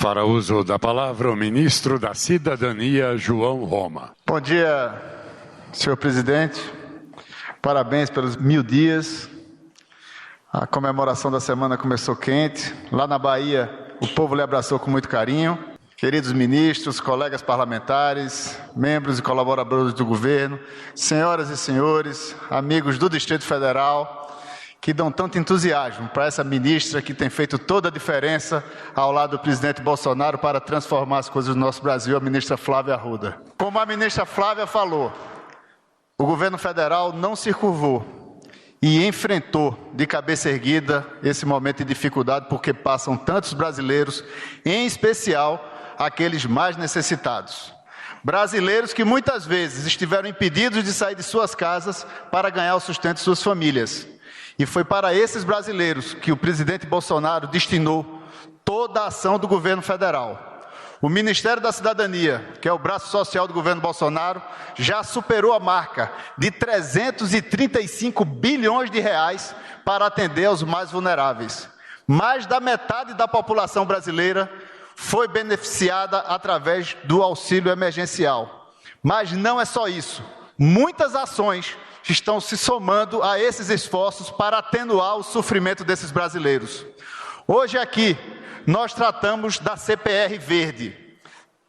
Para uso da palavra, o ministro da Cidadania, João Roma. Bom dia, senhor presidente. Parabéns pelos 1000 dias. A comemoração da semana começou quente. Lá na Bahia, o povo lhe abraçou com muito carinho. Queridos ministros, colegas parlamentares, membros e colaboradores do governo, senhoras e senhores, amigos do Distrito Federal, que dão tanto entusiasmo para essa ministra que tem feito toda a diferença ao lado do presidente Bolsonaro para transformar as coisas no nosso Brasil, a ministra Flávia Arruda. Como a ministra Flávia falou, o governo federal não se curvou e enfrentou de cabeça erguida esse momento de dificuldade, porque passam tantos brasileiros, em especial aqueles mais necessitados. Brasileiros que muitas vezes estiveram impedidos de sair de suas casas para ganhar o sustento de suas famílias. E foi para esses brasileiros que o presidente Bolsonaro destinou toda a ação do governo federal. O Ministério da Cidadania, que é o braço social do governo Bolsonaro, já superou a marca de 335 bilhões de reais para atender aos mais vulneráveis. Mais da metade da população brasileira foi beneficiada através do auxílio emergencial. Mas não é só isso. Muitas ações estão se somando a esses esforços para atenuar o sofrimento desses brasileiros. Hoje aqui, nós tratamos da CPR Verde.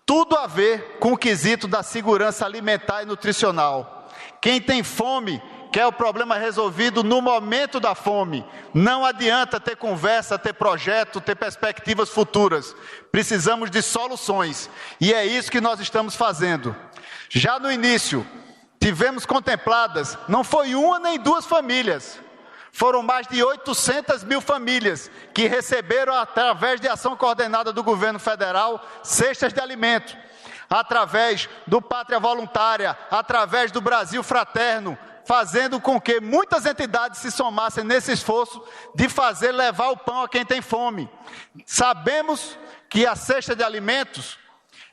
Tudo a ver com o quesito da segurança alimentar e nutricional. Quem tem fome quer o problema resolvido no momento da fome. Não adianta ter conversa, ter projeto, ter perspectivas futuras. Precisamos de soluções. E é isso que nós estamos fazendo. Já no início, tivemos contempladas, não foi uma nem duas famílias. Foram mais de 800 mil famílias que receberam, através de ação coordenada do governo federal, cestas de alimento. Através do Pátria Voluntária, através do Brasil Fraterno, fazendo com que muitas entidades se somassem nesse esforço de fazer levar o pão a quem tem fome. Sabemos que a cesta de alimentos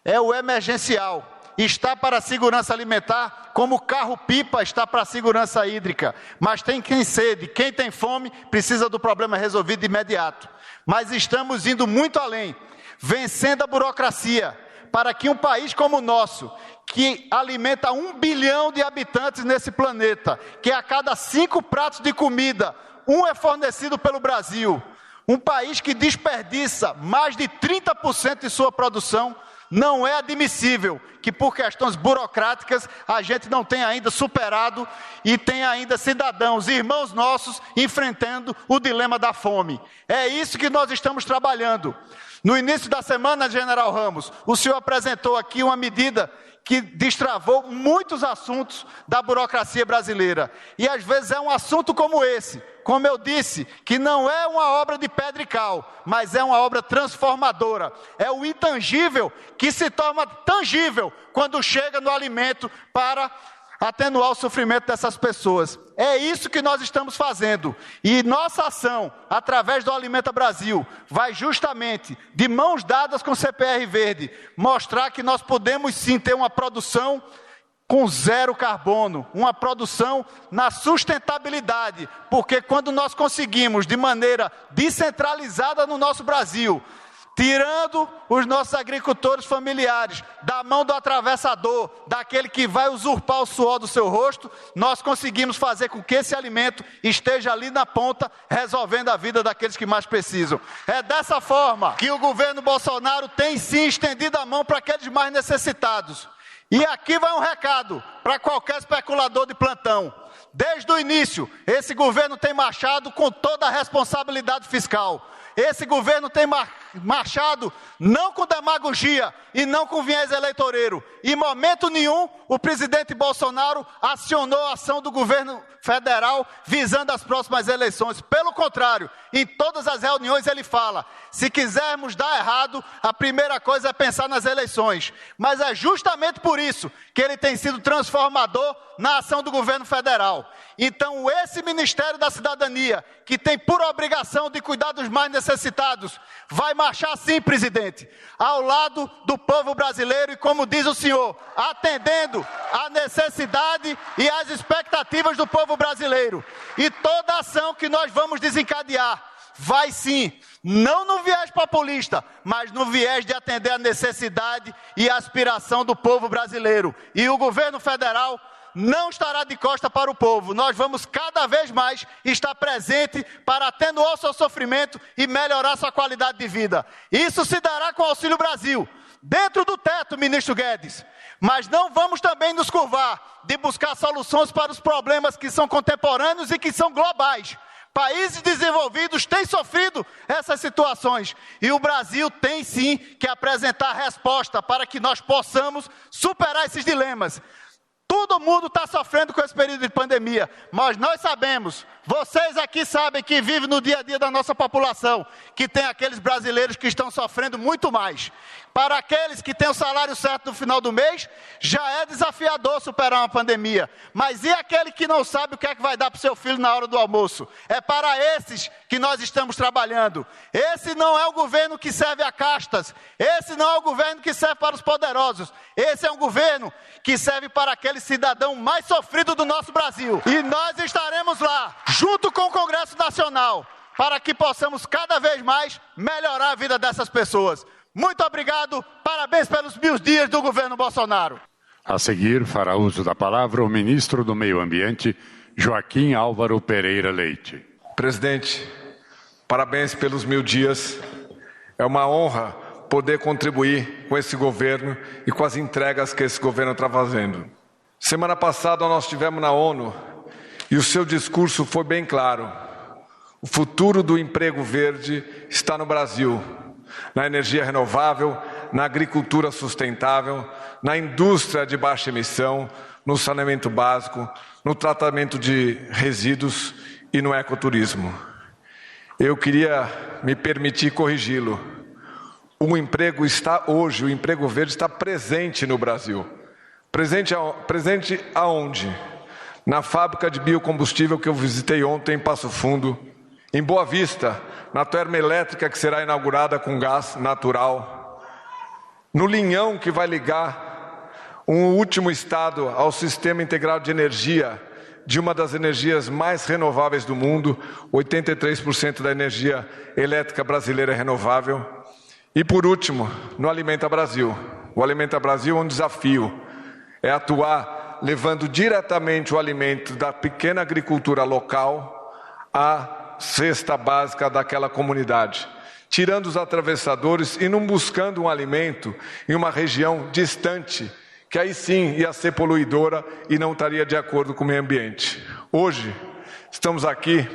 é o emergencial, está para a segurança alimentar, como o carro-pipa está para a segurança hídrica. Mas tem quem sede, quem tem fome, precisa do problema resolvido de imediato. Mas estamos indo muito além, vencendo a burocracia, para que um país como o nosso, que alimenta 1 bilhão de habitantes nesse planeta, que a cada 5 pratos de comida, 1 é fornecido pelo Brasil, um país que desperdiça mais de 30% de sua produção, não é admissível que por questões burocráticas a gente não tenha ainda superado e tenha ainda cidadãos, irmãos nossos, enfrentando o dilema da fome. É isso que nós estamos trabalhando. No início da semana, General Ramos, o senhor apresentou aqui uma medida que destravou muitos assuntos da burocracia brasileira. E às vezes é um assunto como esse, como eu disse, que não é uma obra de pedra e cal, mas é uma obra transformadora. É o intangível que se torna tangível quando chega no alimento para atenuar o sofrimento dessas pessoas. É isso que nós estamos fazendo. E nossa ação, através do Alimenta Brasil, vai justamente, de mãos dadas com o CPR Verde, mostrar que nós podemos sim ter uma produção com 0 carbono, uma produção na sustentabilidade, porque quando nós conseguimos, de maneira descentralizada no nosso Brasil, tirando os nossos agricultores familiares da mão do atravessador, daquele que vai usurpar o suor do seu rosto, nós conseguimos fazer com que esse alimento esteja ali na ponta, resolvendo a vida daqueles que mais precisam. É dessa forma que o governo Bolsonaro tem sim estendido a mão para aqueles mais necessitados. E aqui vai um recado para qualquer especulador de plantão. Desde o início, esse governo tem marchado com toda a responsabilidade fiscal. Esse governo tem marchado não com demagogia e não com viés eleitoreiro. Em momento nenhum, o presidente Bolsonaro acionou a ação do governo federal visando as próximas eleições. Pelo contrário, em todas as reuniões ele fala, se quisermos dar errado, a primeira coisa é pensar nas eleições. Mas é justamente por isso que ele tem sido transformador na ação do governo federal. Então, esse Ministério da Cidadania, que tem por obrigação de cuidar dos mais necessitados, vai marchar sim, presidente, ao lado do povo brasileiro e, como diz o senhor, atendendo à necessidade e às expectativas do povo brasileiro. E toda ação que nós vamos desencadear vai sim, não no viés populista, mas no viés de atender a necessidade e a aspiração do povo brasileiro. E o governo federal não estará de costa para o povo. Nós vamos cada vez mais estar presente para atenuar o seu sofrimento e melhorar sua qualidade de vida. Isso se dará com o Auxílio Brasil, dentro do teto, ministro Guedes. Mas não vamos também nos curvar de buscar soluções para os problemas que são contemporâneos e que são globais. Países desenvolvidos têm sofrido essas situações e o Brasil tem sim que apresentar resposta para que nós possamos superar esses dilemas. Todo mundo está sofrendo com esse período de pandemia, mas nós sabemos, vocês aqui sabem que vivem no dia a dia da nossa população, que tem aqueles brasileiros que estão sofrendo muito mais. Para aqueles que têm o salário certo no final do mês, já é desafiador superar uma pandemia. Mas e aquele que não sabe o que é que vai dar para o seu filho na hora do almoço? É para esses que nós estamos trabalhando. Esse não é o governo que serve a castas. Esse não é o governo que serve para os poderosos. Esse é um governo que serve para aquele cidadão mais sofrido do nosso Brasil. E nós estaremos lá, junto com o Congresso Nacional, para que possamos cada vez mais melhorar a vida dessas pessoas. Muito obrigado, parabéns pelos 1000 dias do governo Bolsonaro. A seguir, fará uso da palavra o ministro do Meio Ambiente, Joaquim Álvaro Pereira Leite. Presidente, parabéns pelos 1000 dias. É uma honra poder contribuir com esse governo e com as entregas que esse governo está fazendo. Semana passada nós estivemos na ONU e o seu discurso foi bem claro. O futuro do emprego verde está no Brasil. Na energia renovável, na agricultura sustentável, na indústria de baixa emissão, no saneamento básico, no tratamento de resíduos e no ecoturismo. Eu queria me permitir corrigi-lo. O emprego verde está presente no Brasil. Presente aonde? Na fábrica de biocombustível que eu visitei ontem em Passo Fundo, em Boa Vista, na termoelétrica que será inaugurada com gás natural, no linhão que vai ligar um último estado ao sistema integrado de energia, de uma das energias mais renováveis do mundo, 83% da energia elétrica brasileira é renovável. E por último, no Alimenta Brasil. O Alimenta Brasil é um desafio, é atuar levando diretamente o alimento da pequena agricultura local à cesta básica daquela comunidade, tirando os atravessadores e não buscando um alimento em uma região distante, que aí sim ia ser poluidora e não estaria de acordo com o meio ambiente. Hoje, estamos aqui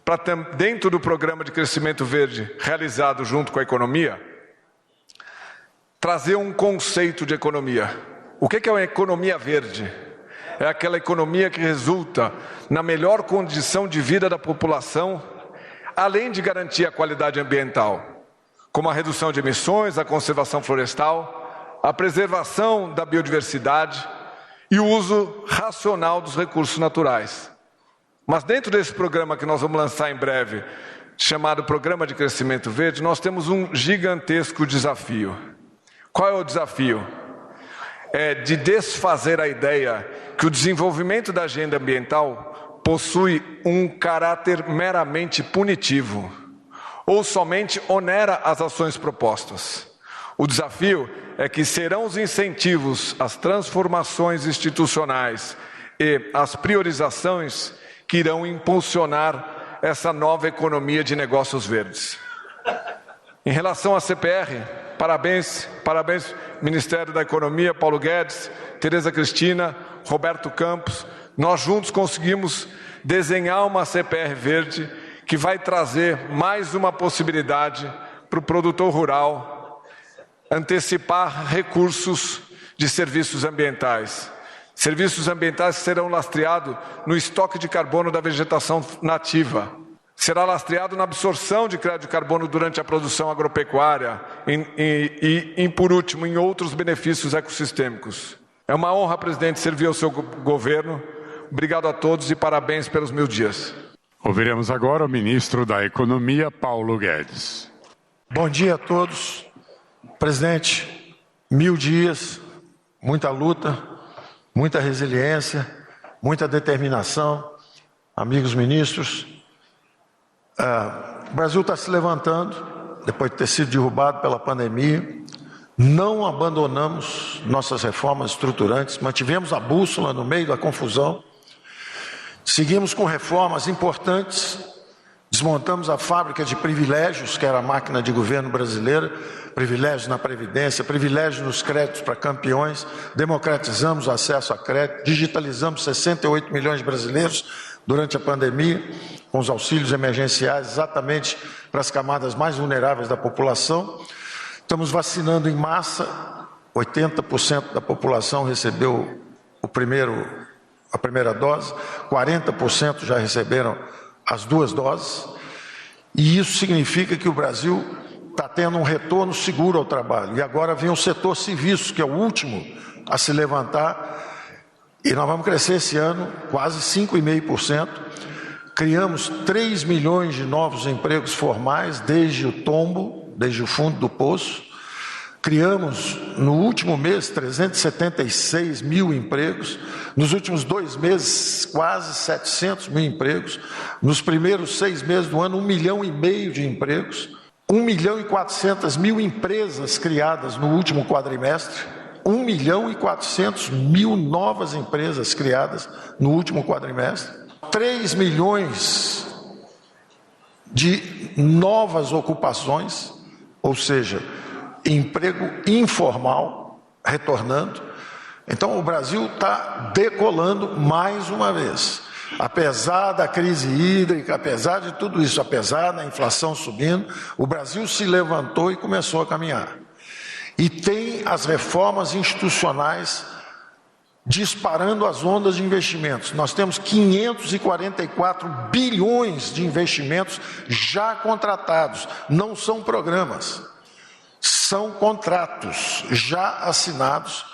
para, dentro do programa de crescimento verde realizado junto com a economia, trazer um conceito de economia. O que é uma economia verde? É aquela economia que resulta na melhor condição de vida da população, além de garantir a qualidade ambiental, como a redução de emissões, a conservação florestal, a preservação da biodiversidade e o uso racional dos recursos naturais. Mas dentro desse programa que nós vamos lançar em breve, chamado Programa de Crescimento Verde, nós temos um gigantesco desafio. Qual é o desafio? É de desfazer a ideia que o desenvolvimento da agenda ambiental possui um caráter meramente punitivo ou somente onera as ações propostas. O desafio é que serão os incentivos, as transformações institucionais e as priorizações que irão impulsionar essa nova economia de negócios verdes. Em relação à CPR, parabéns, Ministério da Economia, Paulo Guedes, Tereza Cristina, Roberto Campos. Nós juntos conseguimos desenhar uma CPR verde que vai trazer mais uma possibilidade para o produtor rural antecipar recursos de serviços ambientais. Serviços ambientais que serão lastreados no estoque de carbono da vegetação nativa. Será lastreado na absorção de crédito de carbono durante a produção agropecuária e, por último, em outros benefícios ecossistêmicos. É uma honra, presidente, servir ao seu governo. Obrigado a todos e parabéns pelos 1000 dias. Ouviremos agora o ministro da Economia, Paulo Guedes. Bom dia a todos. Presidente, 1000 dias, muita luta, muita resiliência, muita determinação. Amigos ministros, O Brasil está se levantando, depois de ter sido derrubado pela pandemia. Não abandonamos nossas reformas estruturantes, mantivemos a bússola no meio da confusão. Seguimos com reformas importantes, desmontamos a fábrica de privilégios, que era a máquina de governo brasileira, privilégios na Previdência, privilégios nos créditos para campeões, democratizamos o acesso a crédito, digitalizamos 68 milhões de brasileiros durante a pandemia, com os auxílios emergenciais exatamente para as camadas mais vulneráveis da população. Estamos vacinando em massa, 80% da população recebeu a primeira dose, 40% já receberam as 2 doses, e isso significa que o Brasil está tendo um retorno seguro ao trabalho. E agora vem o setor serviços, que é o último a se levantar, e nós vamos crescer esse ano quase 5,5%. Criamos 3 milhões de novos empregos formais desde o tombo, desde o fundo do poço. Criamos, no último mês, 376 mil empregos. Nos últimos 2 meses, quase 700 mil empregos. Nos primeiros 6 meses do ano, 1,5 milhão de empregos. 1.400.000 empresas criadas no último quadrimestre. 1.400.000 novas empresas criadas no último quadrimestre. 3 milhões de novas ocupações, ou seja, emprego informal retornando. Então o Brasil está decolando mais uma vez. Apesar da crise hídrica, apesar de tudo isso, apesar da inflação subindo, o Brasil se levantou e começou a caminhar. E tem as reformas institucionais disparando as ondas de investimentos. Nós temos 544 bilhões de investimentos já contratados. Não são programas, são contratos já assinados.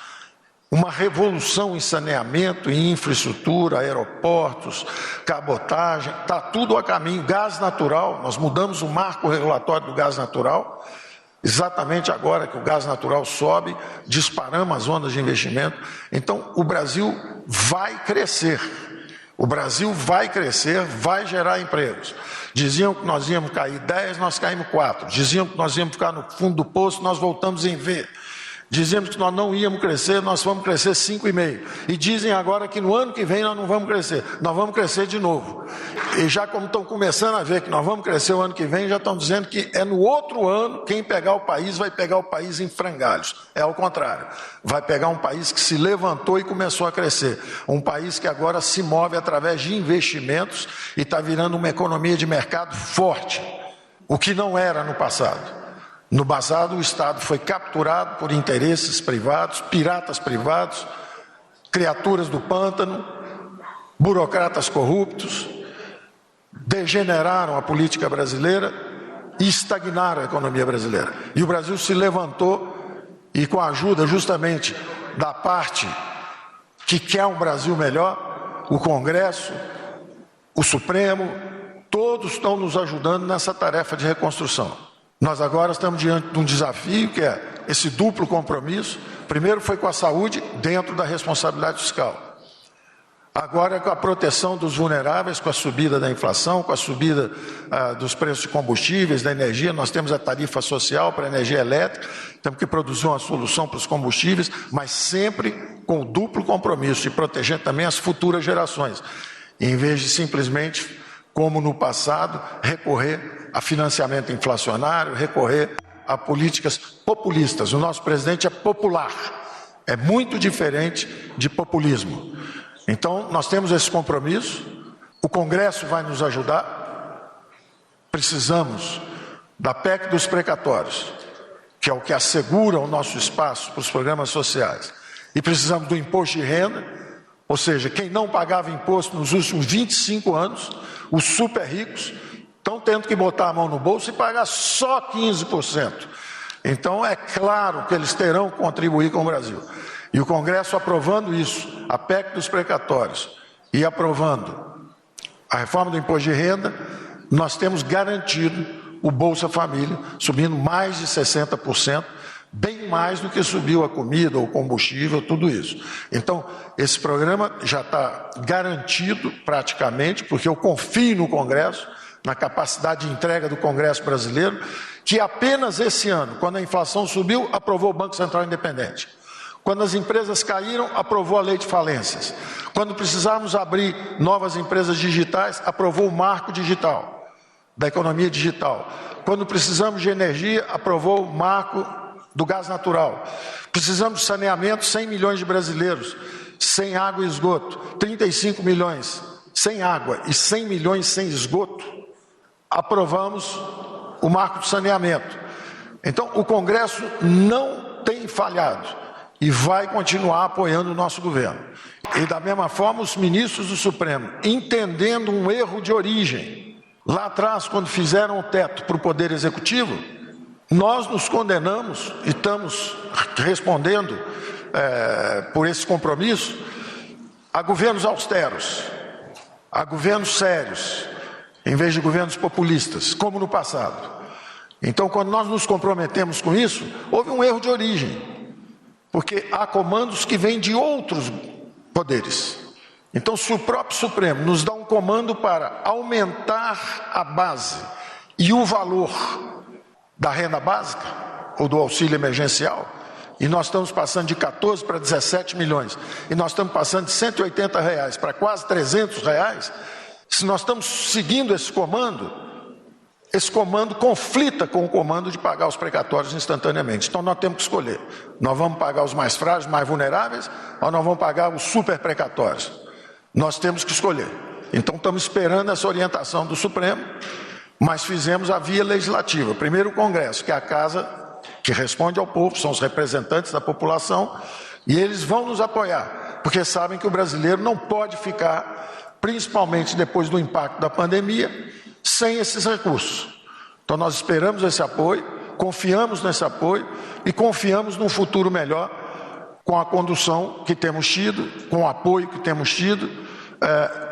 Uma revolução em saneamento, em infraestrutura, aeroportos, cabotagem, está tudo a caminho. Gás natural, nós mudamos o marco regulatório do gás natural. Exatamente agora que o gás natural sobe, disparamos as ondas de investimento. Então, o Brasil vai crescer. O Brasil vai crescer, vai gerar empregos. Diziam que nós íamos cair 10, nós caímos 4. Diziam que nós íamos ficar no fundo do poço, nós voltamos em V. Dizemos que nós não íamos crescer, nós vamos crescer 5,5%. E dizem agora que no ano que vem nós não vamos crescer, nós vamos crescer de novo. E já como estão começando a ver que nós vamos crescer o ano que vem, já estão dizendo que é no outro ano, quem pegar o país vai pegar o país em frangalhos. É ao contrário, vai pegar um país que se levantou e começou a crescer. Um país que agora se move através de investimentos e está virando uma economia de mercado forte, o que não era no passado. No passado, o Estado foi capturado por interesses privados, piratas privados, criaturas do pântano, burocratas corruptos, degeneraram a política brasileira e estagnaram a economia brasileira. E o Brasil se levantou e, com a ajuda justamente da parte que quer um Brasil melhor, o Congresso, o Supremo, todos estão nos ajudando nessa tarefa de reconstrução. Nós agora estamos diante de um desafio que é esse duplo compromisso. Primeiro foi com a saúde, dentro da responsabilidade fiscal. Agora é com a proteção dos vulneráveis, com a subida da inflação, com a subida dos preços de combustíveis, da energia. Nós temos a tarifa social para a energia elétrica, temos que produzir uma solução para os combustíveis, mas sempre com o duplo compromisso de proteger também as futuras gerações, em vez de simplesmente, como no passado, recorrer a financiamento inflacionário, recorrer a políticas populistas. O nosso presidente é popular, é muito diferente de populismo. Então, nós temos esse compromisso, o Congresso vai nos ajudar, precisamos da PEC dos precatórios, que é o que assegura o nosso espaço para os programas sociais, e precisamos do imposto de renda, ou seja, quem não pagava imposto nos últimos 25 anos, os super ricos, estão tendo que botar a mão no bolso e pagar só 15%. Então, é claro que eles terão que contribuir com o Brasil. E o Congresso aprovando isso, a PEC dos precatórios, e aprovando a reforma do imposto de renda, nós temos garantido o Bolsa Família subindo mais de 60%, bem mais do que subiu a comida, o combustível, tudo isso. Então, esse programa já está garantido praticamente, porque eu confio no Congresso, na capacidade de entrega do Congresso brasileiro, que apenas esse ano, quando a inflação subiu, aprovou o Banco Central Independente. Quando as empresas caíram, aprovou a lei de falências. Quando precisarmos abrir novas empresas digitais, aprovou o marco digital, da economia digital. Quando precisamos de energia, aprovou o marco do gás natural. Precisamos de saneamento, 100 milhões de brasileiros sem água e esgoto, 35 milhões sem água e 100 milhões sem esgoto. Aprovamos o marco do saneamento. Então, o Congresso não tem falhado e vai continuar apoiando o nosso governo. E da mesma forma, os ministros do Supremo, entendendo um erro de origem, lá atrás, quando fizeram o teto para o Poder Executivo, nós nos condenamos e estamos respondendo por esse compromisso a governos austeros, a governos sérios, em vez de governos populistas, como no passado. Então, quando nós nos comprometemos com isso, houve um erro de origem, porque há comandos que vêm de outros poderes. Então, se o próprio Supremo nos dá um comando para aumentar a base e o valor da renda básica, ou do auxílio emergencial, e nós estamos passando de 14 para 17 milhões, e nós estamos passando de R$180 para quase R$300, se nós estamos seguindo esse comando conflita com o comando de pagar os precatórios instantaneamente. Então nós temos que escolher. Nós vamos pagar os mais frágeis, mais vulneráveis, ou nós vamos pagar os super precatórios? Nós temos que escolher. Então estamos esperando essa orientação do Supremo, mas fizemos a via legislativa. Primeiro o Congresso, que é a casa que responde ao povo, são os representantes da população, e eles vão nos apoiar, porque sabem que o brasileiro não pode ficar, principalmente depois do impacto da pandemia, sem esses recursos. Então nós esperamos esse apoio, confiamos nesse apoio e confiamos num futuro melhor com a condução que temos tido, com o apoio que temos tido,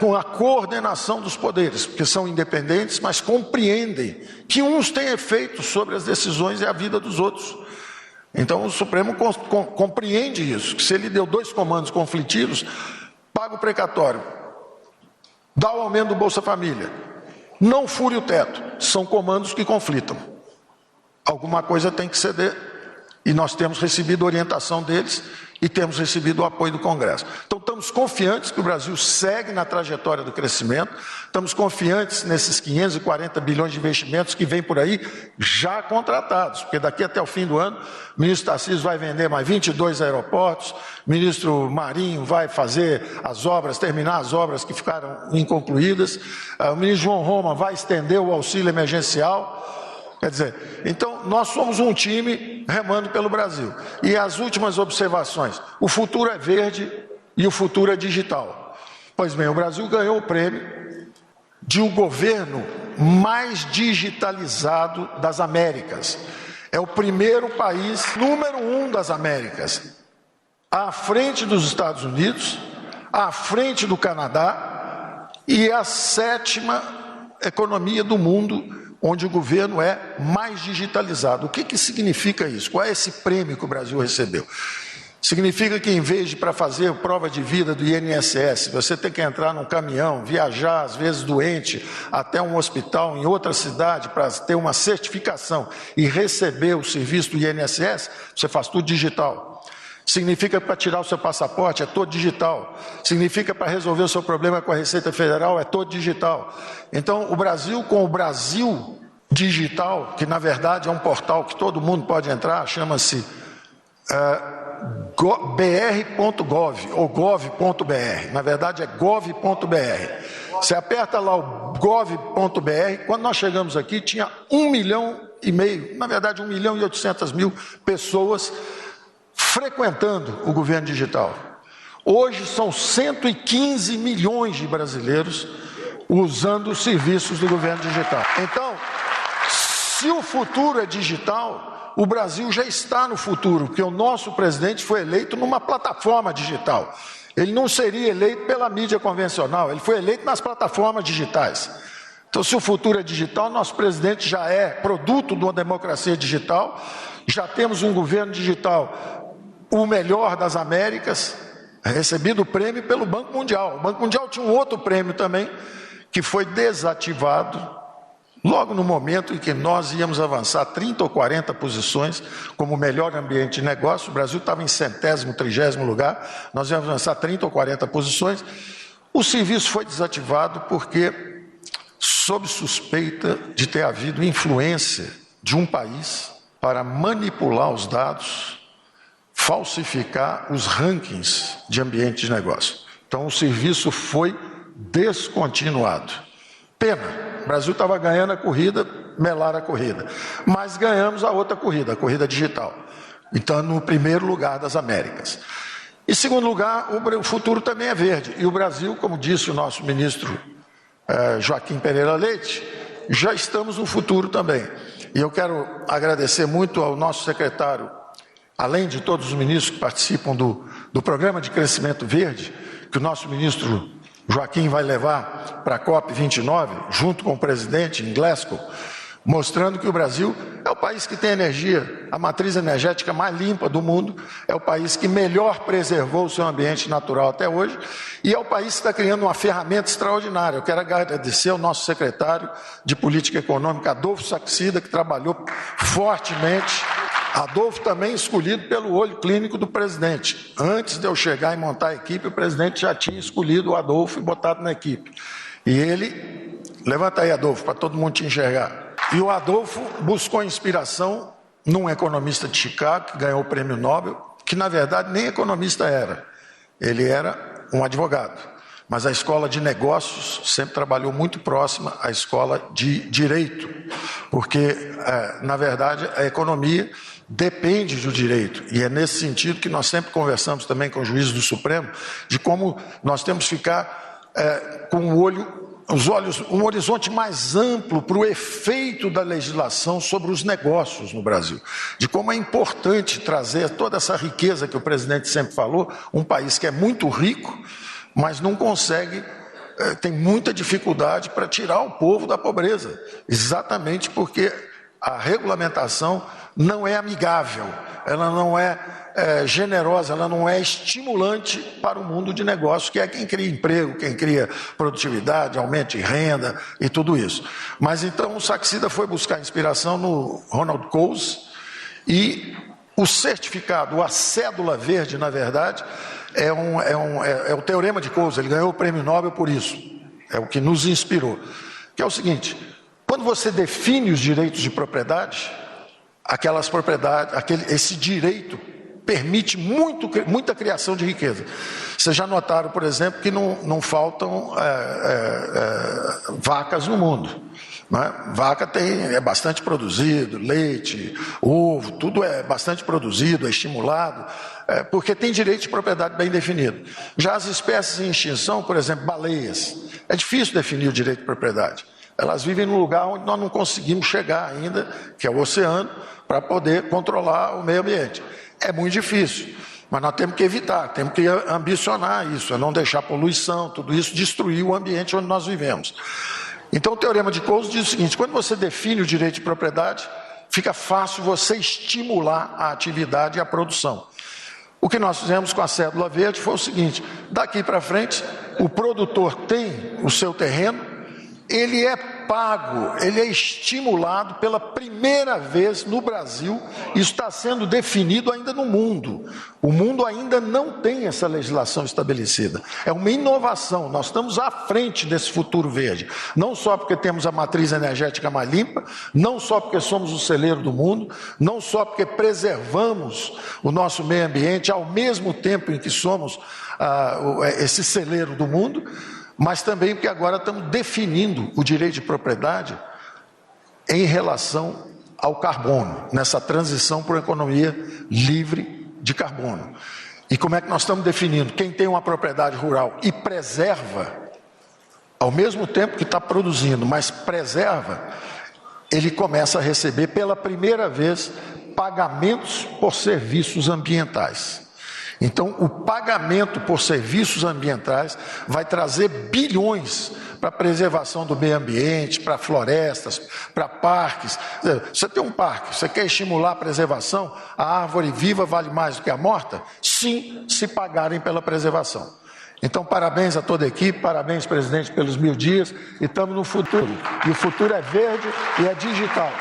com a coordenação dos poderes, porque são independentes, mas compreendem que uns têm efeito sobre as decisões e a vida dos outros. Então o Supremo compreende isso, que se ele deu 2 comandos conflitivos, paga o precatório, dá o aumento do Bolsa Família, não fure o teto, são comandos que conflitam. Alguma coisa tem que ceder, e nós temos recebido orientação deles e temos recebido o apoio do Congresso. Então estamos confiantes que o Brasil segue na trajetória do crescimento, estamos confiantes nesses 540 bilhões de investimentos que vêm por aí já contratados, porque daqui até o fim do ano o ministro Tarcísio vai vender mais 22 aeroportos, o ministro Marinho vai fazer as obras, terminar as obras que ficaram inconcluídas, o ministro João Roma vai estender o auxílio emergencial. Quer dizer, então nós somos um time remando pelo Brasil. E as últimas observações, o futuro é verde e o futuro é digital. Pois bem, o Brasil ganhou o prêmio de o governo mais digitalizado das Américas. É o primeiro país, número 1 das Américas, à frente dos Estados Unidos, à frente do Canadá e a 7ª economia do mundo, onde o governo é mais digitalizado. O que significa isso? Qual é esse prêmio que o Brasil recebeu? Significa que em vez de para fazer prova de vida do INSS, você tem que entrar num caminhão, viajar, às vezes doente, até um hospital em outra cidade para ter uma certificação e receber o serviço do INSS, você faz tudo digital. Significa que para tirar o seu passaporte é todo digital. Significa para resolver o seu problema com a Receita Federal é todo digital. Então o Brasil, com o Brasil Digital, que na verdade é um portal que todo mundo pode entrar, chama-se br.gov ou gov.br, na verdade é gov.br. Você aperta lá o gov.br, quando nós chegamos aqui tinha 1,5 milhão, na verdade 1.800.000 pessoas frequentando o governo digital. Hoje são 115 milhões de brasileiros usando os serviços do governo digital. Então, se o futuro é digital, o Brasil já está no futuro, porque o nosso presidente foi eleito numa plataforma digital. Ele não seria eleito pela mídia convencional, ele foi eleito nas plataformas digitais. Então, se o futuro é digital, nosso presidente já é produto de uma democracia digital, já temos um governo digital, o melhor das Américas, recebido o prêmio pelo Banco Mundial. O Banco Mundial tinha um outro prêmio também, que foi desativado logo no momento em que nós íamos avançar 30 ou 40 posições como melhor ambiente de negócio. O Brasil estava em 100º, 30º lugar, nós íamos avançar 30 ou 40 posições. O serviço foi desativado porque, sob suspeita de ter havido influência de um país para manipular os dados, falsificar os rankings de ambiente de negócio. Então, o serviço foi descontinuado. Pena, o Brasil estava ganhando a corrida, melaram a corrida, mas ganhamos a outra corrida, a corrida digital. Então, no primeiro lugar das Américas. Em segundo lugar, o futuro também é verde. E o Brasil, como disse o nosso ministro Joaquim Pereira Leite, já estamos no futuro também. E eu quero agradecer muito ao nosso secretário, além de todos os ministros que participam do Programa de Crescimento Verde, que o nosso ministro Joaquim vai levar para a COP29, junto com o presidente em Glasgow, mostrando que o Brasil é o país que tem energia, a matriz energética mais limpa do mundo, é o país que melhor preservou o seu ambiente natural até hoje, e é o país que está criando uma ferramenta extraordinária. Eu quero agradecer ao nosso secretário de Política Econômica, Adolfo Saxida, que trabalhou fortemente. Adolfo também escolhido pelo olho clínico do presidente. Antes de eu chegar e montar a equipe, o presidente já tinha escolhido o Adolfo e botado na equipe. E ele, levanta aí, Adolfo, para todo mundo te enxergar. E o Adolfo buscou inspiração num economista de Chicago, que ganhou o prêmio Nobel, que na verdade nem economista era. Ele era um advogado. Mas a escola de negócios sempre trabalhou muito próxima à escola de direito, porque, na verdade, a economia depende do direito. E é nesse sentido que nós sempre conversamos também com o juiz do Supremo, de como nós temos que ficar com um horizonte mais amplo para o efeito da legislação sobre os negócios no Brasil. De como é importante trazer toda essa riqueza que o presidente sempre falou, um país que é muito rico, mas não consegue, tem muita dificuldade para tirar o povo da pobreza, exatamente porque a regulamentação não é amigável, ela não é generosa, ela não é estimulante para o mundo de negócios, que é quem cria emprego, quem cria produtividade, aumento de renda e tudo isso. Mas então o Saxida foi buscar inspiração no Ronald Coase, e o certificado, a cédula verde, na verdade, é o teorema de Coase. Ele ganhou o prêmio Nobel por isso, é o que nos inspirou, que é o seguinte: quando você define os direitos de propriedade, aquelas propriedades, esse direito permite muita criação de riqueza. Vocês já notaram, por exemplo, que não faltam vacas no mundo, não é? Vaca é bastante produzido, leite, ovo, tudo é bastante produzido, é estimulado, porque tem direito de propriedade bem definido. Já as espécies em extinção, por exemplo, baleias, é difícil definir o direito de propriedade. Elas vivem num lugar onde nós não conseguimos chegar ainda, que é o oceano, para poder controlar o meio ambiente. É muito difícil, mas nós temos que evitar, temos que ambicionar isso, não deixar poluição, tudo isso destruir o ambiente onde nós vivemos. Então o teorema de Coase diz o seguinte: quando você define o direito de propriedade, fica fácil você estimular a atividade e a produção. O que nós fizemos com a cédula verde foi o seguinte: daqui para frente, o produtor tem o seu terreno, ele é pago, ele é estimulado pela primeira vez no Brasil. Isso está sendo definido ainda no mundo. O mundo ainda não tem essa legislação estabelecida. É uma inovação, nós estamos à frente desse futuro verde. Não só porque temos a matriz energética mais limpa, não só porque somos o celeiro do mundo, não só porque preservamos o nosso meio ambiente ao mesmo tempo em que somos esse celeiro do mundo, mas também porque agora estamos definindo o direito de propriedade em relação ao carbono, nessa transição para uma economia livre de carbono. E como é que nós estamos definindo? Quem tem uma propriedade rural e preserva, ao mesmo tempo que está produzindo, mas preserva, ele começa a receber pela primeira vez pagamentos por serviços ambientais. Então, o pagamento por serviços ambientais vai trazer bilhões para a preservação do meio ambiente, para florestas, para parques. Você tem um parque, você quer estimular a preservação? A árvore viva vale mais do que a morta? Sim, se pagarem pela preservação. Então, parabéns a toda a equipe, parabéns, presidente, pelos 1000 dias, e estamos no futuro. E o futuro é verde e é digital.